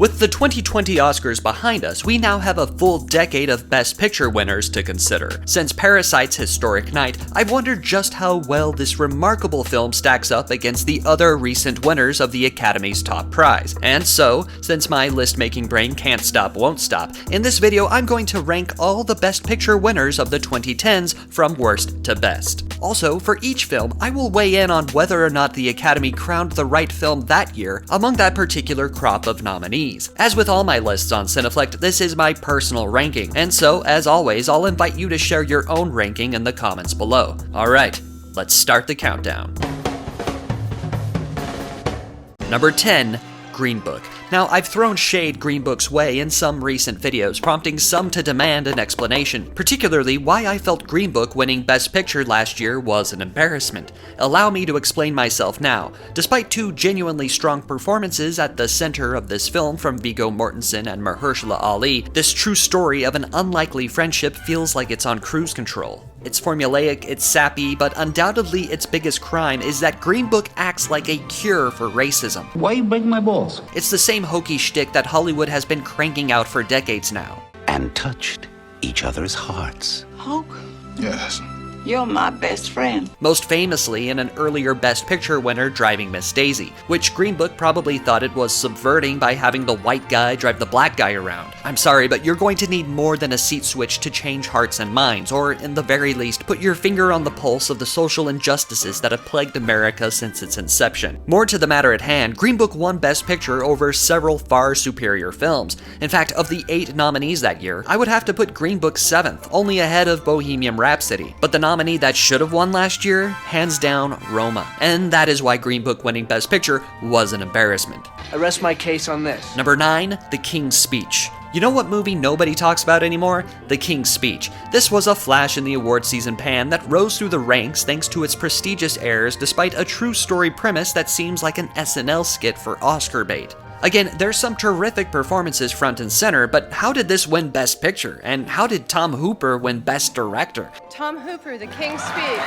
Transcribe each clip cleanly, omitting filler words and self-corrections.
With the 2020 Oscars behind us, we now have a full decade of Best Picture winners to consider. Since Parasite's historic night, I've wondered just how well this remarkable film stacks up against the other recent winners of the Academy's top prize. And so, since my list-making brain can't stop, won't stop, in this video I'm going to rank all the Best Picture winners of the 2010s from worst to best. Also, for each film, I will weigh in on whether or not the Academy crowned the right film that year among that particular crop of nominees. As with all my lists on Cineflect, this is my personal ranking, and so, as always, I'll invite you to share your own ranking in the comments below. Alright, let's start the countdown. Number 10. Green Book. Now, I've thrown shade Green Book's way in some recent videos, prompting some to demand an explanation, particularly why I felt Green Book winning Best Picture last year was an embarrassment. Allow me to explain myself now. Despite two genuinely strong performances at the center of this film from Viggo Mortensen and Mahershala Ali, this true story of an unlikely friendship feels like it's on cruise control. It's formulaic, it's sappy, but undoubtedly its biggest crime is that Green Book acts like a cure for racism. Why you break my balls? It's the same hokey shtick that Hollywood has been cranking out for decades now. And touched each other's hearts. Hulk, Yes. you're my best friend. Most famously in an earlier Best Picture winner, Driving Miss Daisy, which Green Book probably thought it was subverting by having the white guy drive the black guy around. I'm sorry, but you're going to need more than a seat switch to change hearts and minds, or in the very least, put your finger on the pulse of the social injustices that have plagued America since its inception. More to the matter at hand, Green Book won Best Picture over several far superior films. In fact, of the 8 nominees that year, I would have to put Green Book 7th, only ahead of Bohemian Rhapsody. But the nominee that should have won last year, hands down, Roma. And that is why Green Book winning Best Picture was an embarrassment. I rest my case on this. Number 9, The King's Speech. You know what movie nobody talks about anymore? The King's Speech. This was a flash in the award season pan that rose through the ranks thanks to its prestigious airs despite a true story premise that seems like an SNL skit for Oscar bait. Again, there's some terrific performances front and center, but how did this win Best Picture? And how did Tom Hooper win Best Director? Tom Hooper, The King's Speech.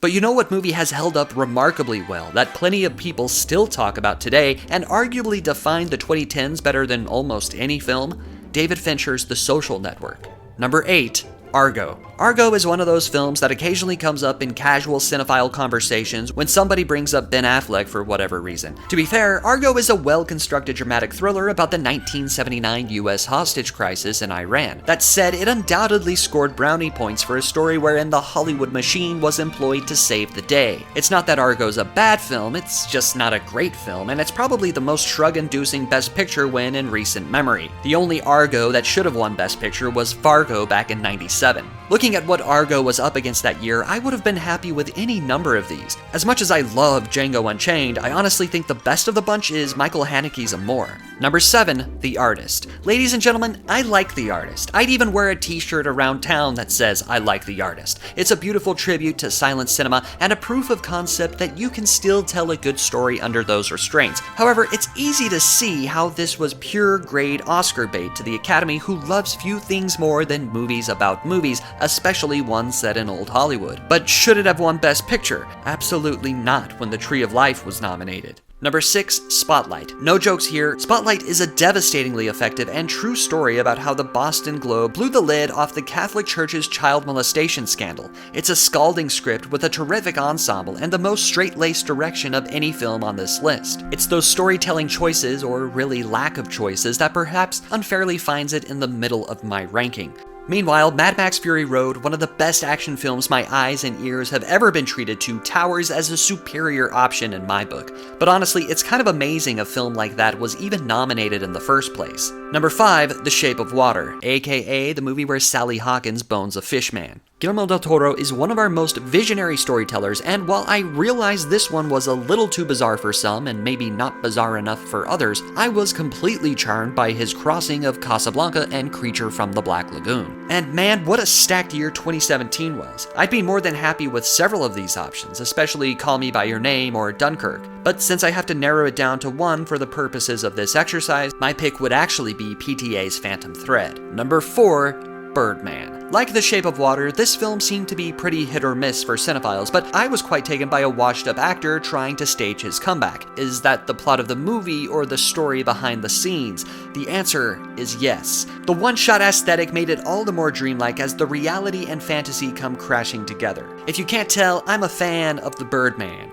But you know what movie has held up remarkably well, that plenty of people still talk about today, and arguably defined the 2010s better than almost any film? David Fincher's The Social Network. Number 8. Argo. Argo is one of those films that occasionally comes up in casual cinephile conversations when somebody brings up Ben Affleck for whatever reason. To be fair, Argo is a well-constructed dramatic thriller about the 1979 US hostage crisis in Iran. That said, it undoubtedly scored brownie points for a story wherein the Hollywood machine was employed to save the day. It's not that Argo's a bad film, it's just not a great film, and it's probably the most shrug-inducing Best Picture win in recent memory. The only Argo that should have won Best Picture was Fargo back in '97. Looking at what Argo was up against that year, I would have been happy with any number of these. As much as I love Django Unchained, I honestly think the best of the bunch is Michael Haneke's Amour. Number 7, The Artist. Ladies and gentlemen, I like The Artist. I'd even wear a t-shirt around town that says I like The Artist. It's a beautiful tribute to silent cinema and a proof of concept that you can still tell a good story under those restraints. However, it's easy to see how this was pure grade Oscar bait to the Academy, who loves few things more than movies about movies, especially ones set in old Hollywood. But should it have won Best Picture? Absolutely not when The Tree of Life was nominated. Number 6, Spotlight. No jokes here, Spotlight is a devastatingly effective and true story about how the Boston Globe blew the lid off the Catholic Church's child molestation scandal. It's a scalding script with a terrific ensemble and the most straight-laced direction of any film on this list. It's those storytelling choices, or really lack of choices, that perhaps unfairly finds it in the middle of my ranking. Meanwhile, Mad Max Fury Road, one of the best action films my eyes and ears have ever been treated to, towers as a superior option in my book. But honestly, it's kind of amazing a film like that was even nominated in the first place. Number 5, The Shape of Water, aka the movie where Sally Hawkins bones a fish man. Guillermo del Toro is one of our most visionary storytellers, and while I realize this one was a little too bizarre for some and maybe not bizarre enough for others, I was completely charmed by his crossing of Casablanca and Creature from the Black Lagoon. And man, what a stacked year 2017 was. I'd be more than happy with several of these options, especially Call Me By Your Name or Dunkirk. But since I have to narrow it down to one for the purposes of this exercise, my pick would actually be PTA's Phantom Thread. Number 4, Birdman. Like The Shape of Water, this film seemed to be pretty hit or miss for cinephiles, but I was quite taken by a washed-up actor trying to stage his comeback. Is that the plot of the movie or the story behind the scenes? The answer is yes. The one-shot aesthetic made it all the more dreamlike as the reality and fantasy come crashing together. If you can't tell, I'm a fan of the Birdman.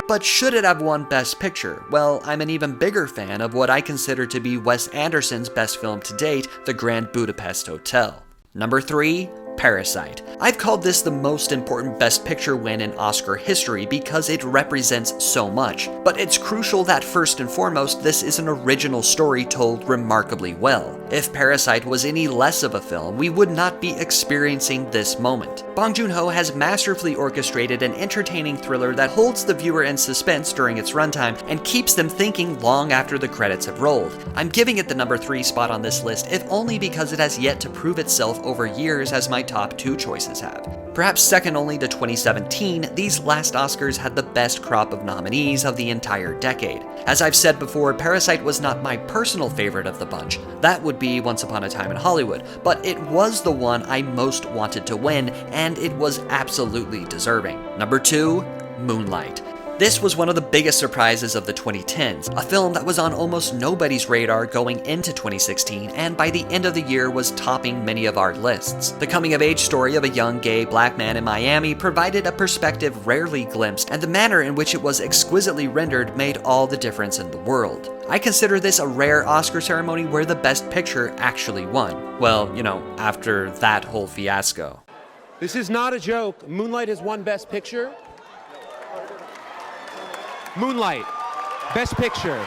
But should it have won Best Picture? Well, I'm an even bigger fan of what I consider to be Wes Anderson's best film to date, The Grand Budapest Hotel. Number 3, Parasite. I've called this the most important Best Picture win in Oscar history because it represents so much. But it's crucial that first and foremost, this is an original story told remarkably well. If Parasite was any less of a film, we would not be experiencing this moment. Bong Joon-ho has masterfully orchestrated an entertaining thriller that holds the viewer in suspense during its runtime and keeps them thinking long after the credits have rolled. I'm giving it the number 3 spot on this list, if only because it has yet to prove itself over years as my top 2 choices have. Perhaps second only to 2017, these last Oscars had the best crop of nominees of the entire decade. As I've said before, Parasite was not my personal favorite of the bunch. That would be Once Upon a Time in Hollywood, but it was the one I most wanted to win, and it was absolutely deserving. Number 2, Moonlight. This was one of the biggest surprises of the 2010s, a film that was on almost nobody's radar going into 2016, and by the end of the year was topping many of our lists. The coming-of-age story of a young gay black man in Miami provided a perspective rarely glimpsed, and the manner in which it was exquisitely rendered made all the difference in the world. I consider this a rare Oscar ceremony where the Best Picture actually won. Well, after that whole fiasco. This is not a joke. Moonlight has won Best Picture. Moonlight, Best Picture.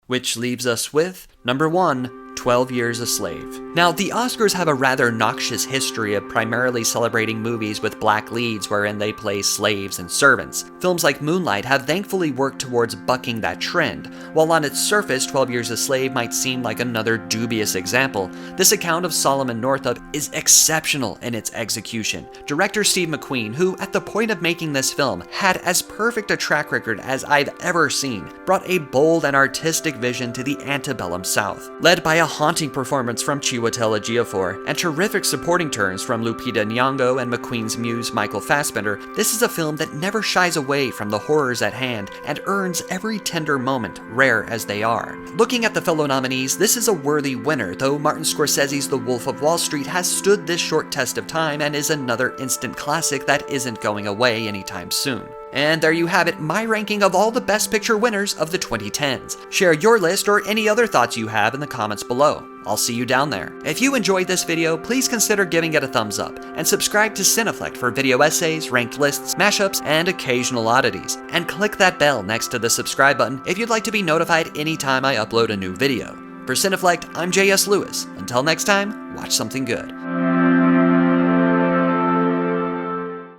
Which leaves us with number 1, 12 Years a Slave. Now, the Oscars have a rather noxious history of primarily celebrating movies with black leads wherein they play slaves and servants. Films like Moonlight have thankfully worked towards bucking that trend. While on its surface, 12 Years a Slave might seem like another dubious example, this account of Solomon Northup is exceptional in its execution. Director Steve McQueen, who at the point of making this film had as perfect a track record as I've ever seen, brought a bold and artistic vision to the antebellum South. Led by a haunting performance from Chiwetel Ejiofor and terrific supporting turns from Lupita Nyong'o and McQueen's muse Michael Fassbender, this is a film that never shies away from the horrors at hand and earns every tender moment, rare as they are. Looking at the fellow nominees, this is a worthy winner, though Martin Scorsese's The Wolf of Wall Street has stood this short test of time and is another instant classic that isn't going away anytime soon. And there you have it, my ranking of all the Best Picture winners of the 2010s. Share your list or any other thoughts you have in the comments below. I'll see you down there. If you enjoyed this video, please consider giving it a thumbs up, and subscribe to Cineflect for video essays, ranked lists, mashups, and occasional oddities. And click that bell next to the subscribe button if you'd like to be notified anytime I upload a new video. For Cineflect, I'm J.S. Lewis. Until next time, watch something good.